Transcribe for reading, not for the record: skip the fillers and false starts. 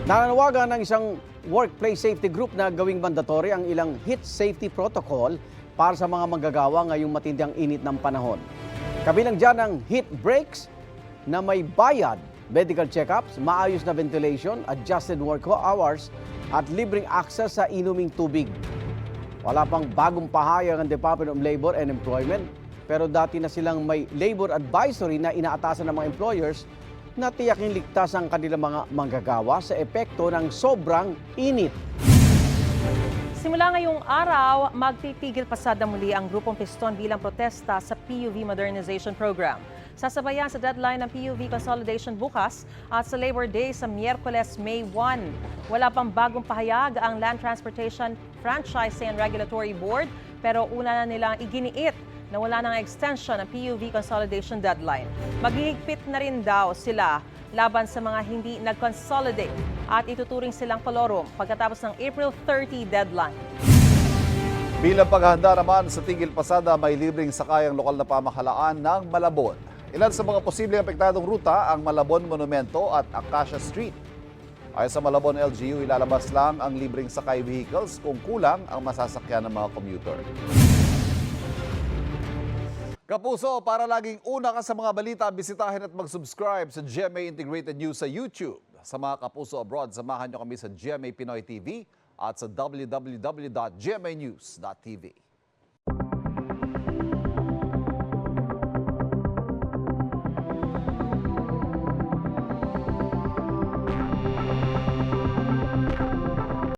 Nananawagan ng isang workplace safety group na gawing mandatory ang ilang heat safety protocol para sa mga manggagawa ngayong matinding init ng panahon. Kabilang dyan ang heat breaks na may bayad, medical checkups, maayos na ventilation, adjusted work hours at libreng access sa inuming tubig. Wala pang bagong pahayag ang Department of Labor and Employment, pero dati na silang may labor advisory na inaatasan ng mga employers na tiyaking ligtas ang kanilang mga manggagawa sa epekto ng sobrang init. Simula ngayong araw, magtitigil pasada muli ang Grupong Piston bilang protesta sa PUV Modernization Program. Sasabayan sa deadline ng PUV consolidation bukas at sa Labor Day sa Miyerkules, May 1. Wala pang bagong pahayag ang Land Transportation Franchising and Regulatory Board, pero una na nilang iginiit na wala nang extension ng PUV consolidation deadline. Maghihigpit na rin daw sila laban sa mga hindi nag-consolidate at ituturing silang kolorum pagkatapos ng April 30 deadline. Bilang paghahanda naman sa tigil pasada, may libreng sakayang lokal na pamahalaan ng Malabon. Ilan sa mga posibleng apektadong ruta ang Malabon Monumento at Acacia Street. Ayon sa Malabon LGU, ilalabas lang ang libreng sakay vehicles kung kulang ang masasakyan ng mga commuter. Kapuso, para laging una ka sa mga balita, bisitahin at mag-subscribe sa GMA Integrated News sa YouTube. Sa mga kapuso abroad, samahan niyo kami sa GMA Pinoy TV at sa www.gmanews.tv.